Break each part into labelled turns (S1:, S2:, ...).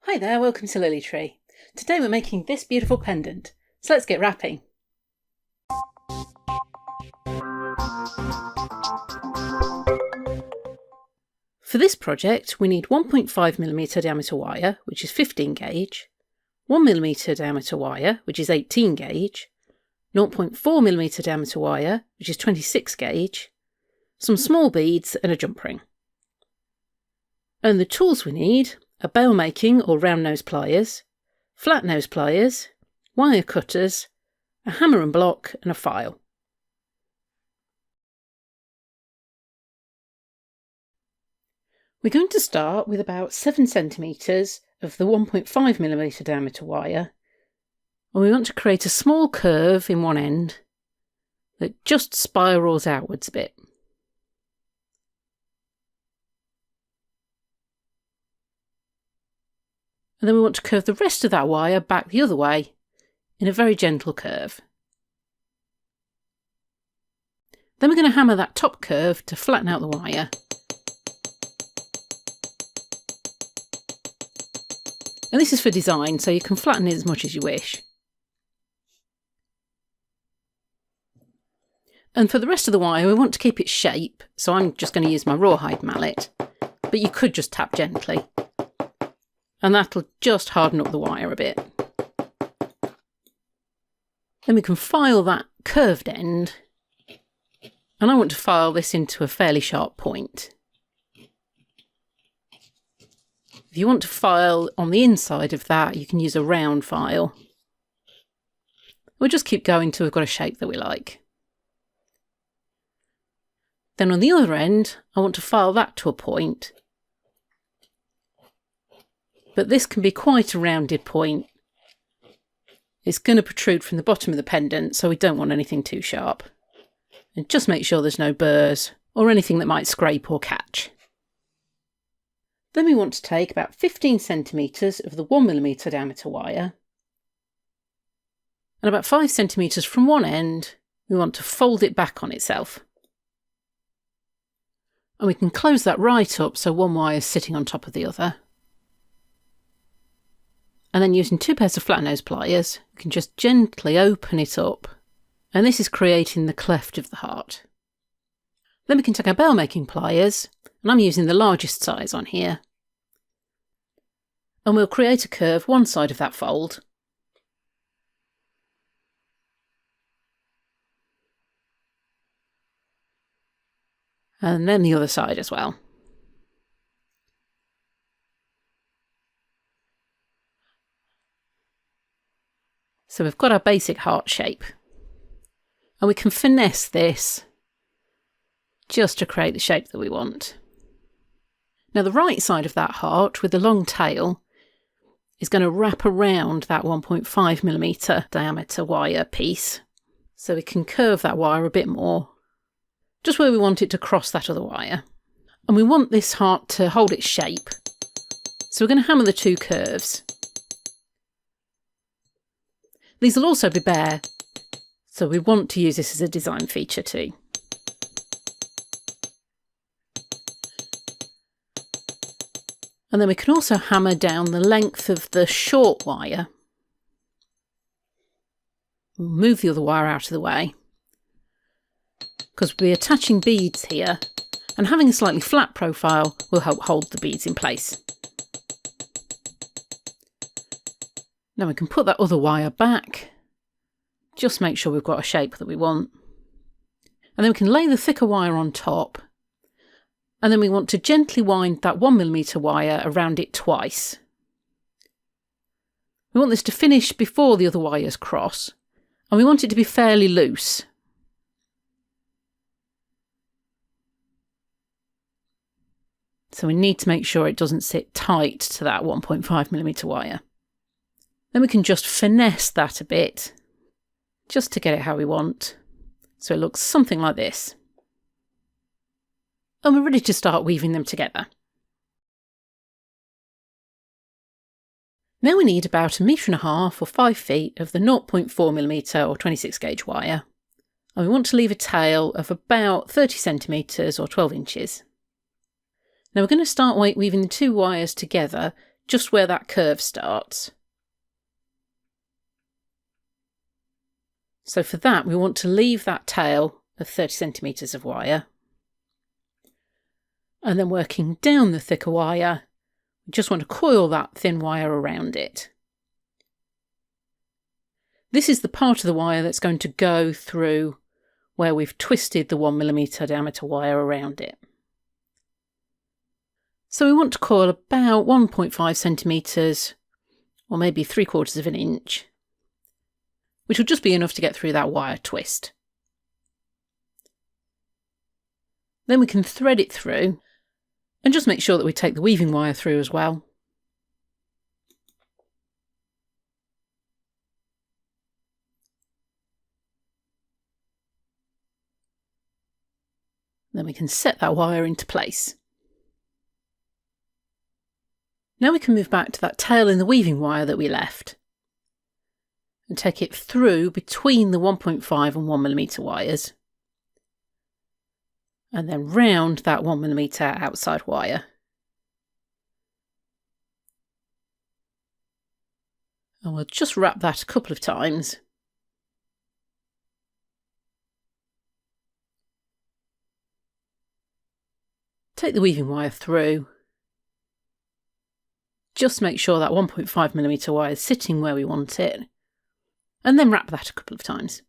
S1: Hi there, welcome to Lilly-Tree. Today we're making this beautiful pendant, so let's get wrapping. For this project we need 1.5mm diameter wire, which is 15 gauge, 1mm diameter wire, which is 18 gauge, 0.4mm diameter wire, which is 26 gauge, some small beads and a jump ring. And the tools we need are bail making or round nose pliers, flat nose pliers, wire cutters, a hammer and block and a file. We're going to start with about 7cm of the 1.5mm diameter wire, and we want to create a small curve in one end that just spirals outwards a bit. And then we want to curve the rest of that wire back the other way in a very gentle curve. Then we're going to hammer that top curve to flatten out the wire. And this is for design, so you can flatten it as much as you wish. And for the rest of the wire, we want to keep its shape, so I'm just going to use my rawhide mallet, but you could just tap gently. And that'll just harden up the wire a bit. Then we can file that curved end, and I want to file this into a fairly sharp point. If you want to file on the inside of that, you can use a round file. We'll just keep going till we've got a shape that we like. Then on the other end, I want to file that to a point. But this can be quite a rounded point. It's going to protrude from the bottom of the pendant, so we don't want anything too sharp. And just make sure there's no burrs or anything that might scrape or catch. Then we want to take about 15cm of the 1mm diameter wire, and about 5cm from one end we want to fold it back on itself. And we can close that right up so one wire is sitting on top of the other. And then using two pairs of flat nose pliers, you can just gently open it up. And this is creating the cleft of the heart. Then we can take our bail making pliers, and I'm using the largest size on here. And we'll create a curve one side of that fold. And then the other side as well. So we've got our basic heart shape, and we can finesse this just to create the shape that we want. Now the right side of that heart with the long tail is going to wrap around that 1.5mm diameter wire piece, so we can curve that wire a bit more, just where we want it to cross that other wire. And we want this heart to hold its shape, so we're going to hammer the two curves. These will also be bare, so we want to use this as a design feature too. And then we can also hammer down the length of the short wire. We'll move the other wire out of the way, because we'll be attaching beads here, and having a slightly flat profile will help hold the beads in place. Now we can put that other wire back, just make sure we've got a shape that we want. And then we can lay the thicker wire on top, and then we want to gently wind that 1mm wire around it twice. We want this to finish before the other wires cross, and we want it to be fairly loose. So we need to make sure it doesn't sit tight to that 1.5mm wire. Then we can just finesse that a bit, just to get it how we want, so it looks something like this. And we're ready to start weaving them together. Now we need about 1.5 meters or 5 feet of the 0.4mm or 26 gauge wire, and we want to leave a tail of about 30cm or 12 inches. Now we're going to start weaving the two wires together just where that curve starts. So for that, we want to leave that tail of 30 centimetres of wire. And then working down the thicker wire, we just want to coil that thin wire around it. This is the part of the wire that's going to go through where we've twisted the 1mm diameter wire around it. So we want to coil about 1.5 centimetres, or maybe 3/4 of an inch, which will just be enough to get through that wire twist. Then we can thread it through, and just make sure that we take the weaving wire through as well. Then we can set that wire into place. Now we can move back to that tail in the weaving wire that we left and take it through between the 1.5 and 1mm wires, and then round that 1mm outside wire. And we'll just wrap that a couple of times. Take the weaving wire through. Just make sure that 1.5mm wire is sitting where we want it, and then wrap that a couple of times.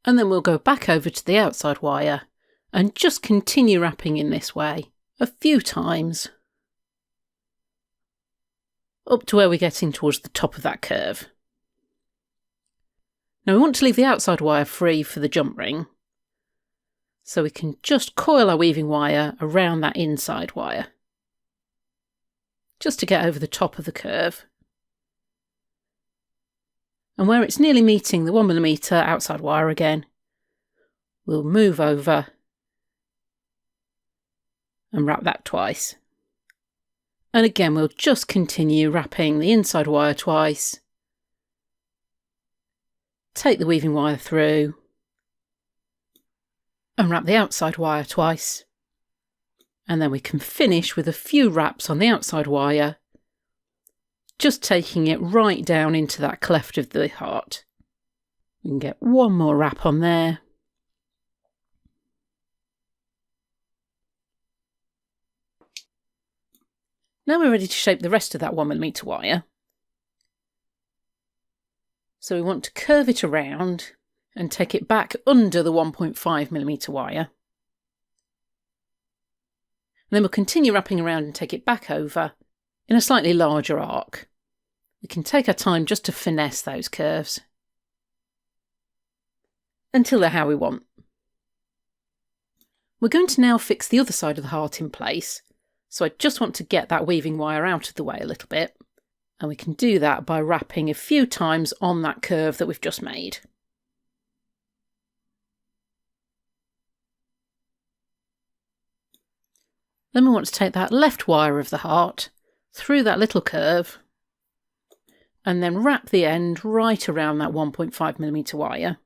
S1: And then we'll go back over to the outside wire and just continue wrapping in this way a few times up to where we're getting towards the top of that curve. Now we want to leave the outside wire free for the jump ring, so we can just coil our weaving wire around that inside wire, just to get over the top of the curve. And where it's nearly meeting the 1mm outside wire again, we'll move over and wrap that twice. And again, we'll just continue wrapping the inside wire twice. Take the weaving wire through and wrap the outside wire twice. And then we can finish with a few wraps on the outside wire, just taking it right down into that cleft of the heart. We can get one more wrap on there. Now we're ready to shape the rest of that 1mm wire. So we want to curve it around and take it back under the 1.5mm wire. And then we'll continue wrapping around and take it back over in a slightly larger arc. We can take our time just to finesse those curves until they're how we want. We're going to now fix the other side of the heart in place, so I just want to get that weaving wire out of the way a little bit, and we can do that by wrapping a few times on that curve that we've just made. Then we want to take that left wire of the heart through that little curve and then wrap the end right around that 1.5mm wire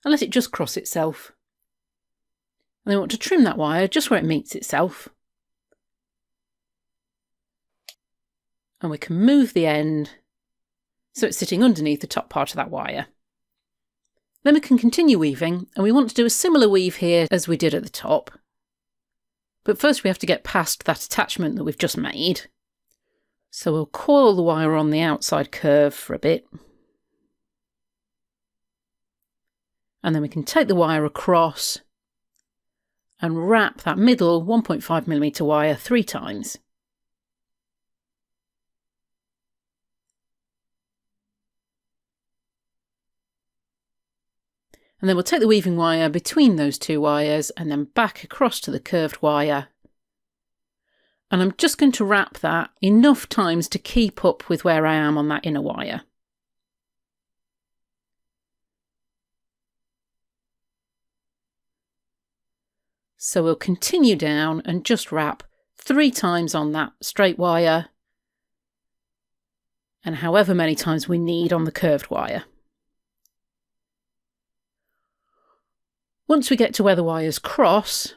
S1: and let it just cross itself. And then we want to trim that wire just where it meets itself. And we can move the end so it's sitting underneath the top part of that wire. Then we can continue weaving, and we want to do a similar weave here as we did at the top. But first we have to get past that attachment that we've just made. So we'll coil the wire on the outside curve for a bit. And then we can take the wire across and wrap that middle 1.5mm wire 3 times. And then we'll take the weaving wire between those 2 wires and then back across to the curved wire. And I'm just going to wrap that enough times to keep up with where I am on that inner wire. So we'll continue down and just wrap 3 times on that straight wire, and however many times we need on the curved wire. Once we get to where the wires cross,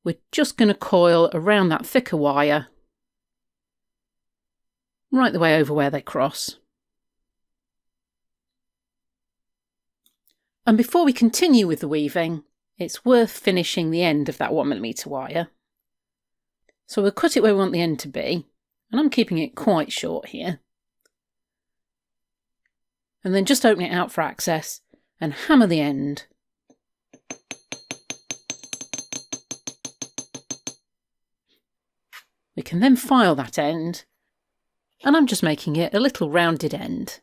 S1: we're just going to coil around that thicker wire, right the way over where they cross. And before we continue with the weaving, it's worth finishing the end of that 1mm wire. So we'll cut it where we want the end to be, and I'm keeping it quite short here. And then just open it out for access and hammer the end. We can then file that end, and I'm just making it a little rounded end.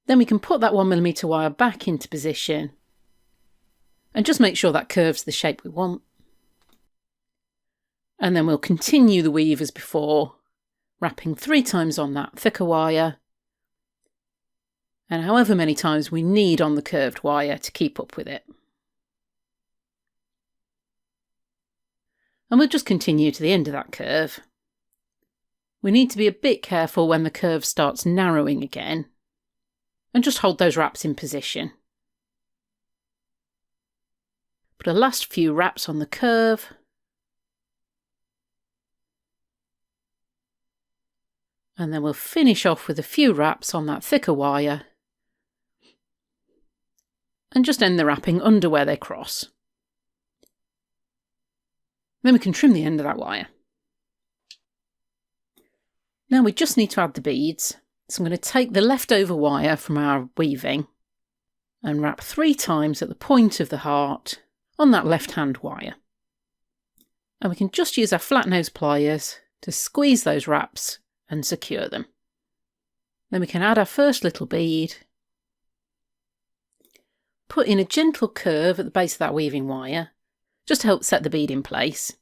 S1: Then we can put that 1mm wire back into position and just make sure that curves the shape we want. And then we'll continue the weave as before, wrapping 3 times on that thicker wire, and however many times we need on the curved wire to keep up with it. And we'll just continue to the end of that curve. We need to be a bit careful when the curve starts narrowing again, and just hold those wraps in position. Put a last few wraps on the curve, and then we'll finish off with a few wraps on that thicker wire, and just end the wrapping under where they cross. Then we can trim the end of that wire. Now we just need to add the beads, so I'm going to take the leftover wire from our weaving and wrap 3 times at the point of the heart on that left hand wire. And we can just use our flat nose pliers to squeeze those wraps and secure them. Then we can add our first little bead, put in a gentle curve at the base of that weaving wire, just to help set the bead in place.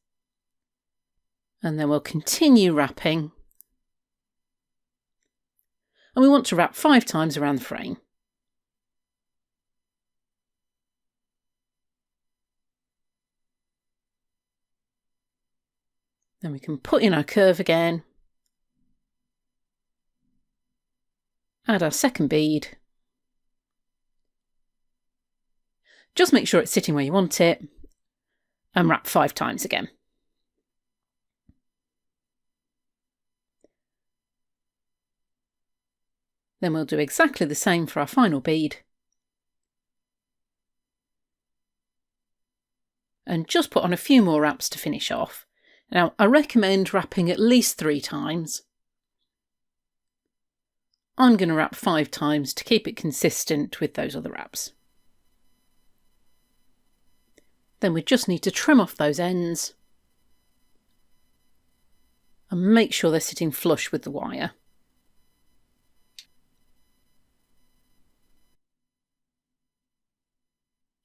S1: And then we'll continue wrapping. And we want to wrap 5 times around the frame. Then we can put in our curve again, add our second bead, just make sure it's sitting where you want it, and wrap 5 times again. Then we'll do exactly the same for our final bead. And just put on a few more wraps to finish off. Now, I recommend wrapping at least 3 times. I'm going to wrap 5 times to keep it consistent with those other wraps. Then we just need to trim off those ends and make sure they're sitting flush with the wire.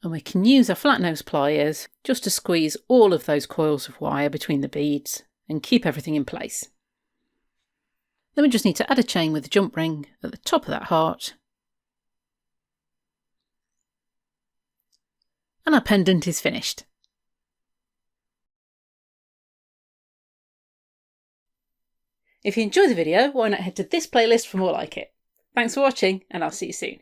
S1: And we can use our flat nose pliers just to squeeze all of those coils of wire between the beads and keep everything in place. Then we just need to add a chain with a jump ring at the top of that heart. And our pendant is finished. If you enjoyed the video, why not head to this playlist for more like it. Thanks for watching, and I'll see you soon.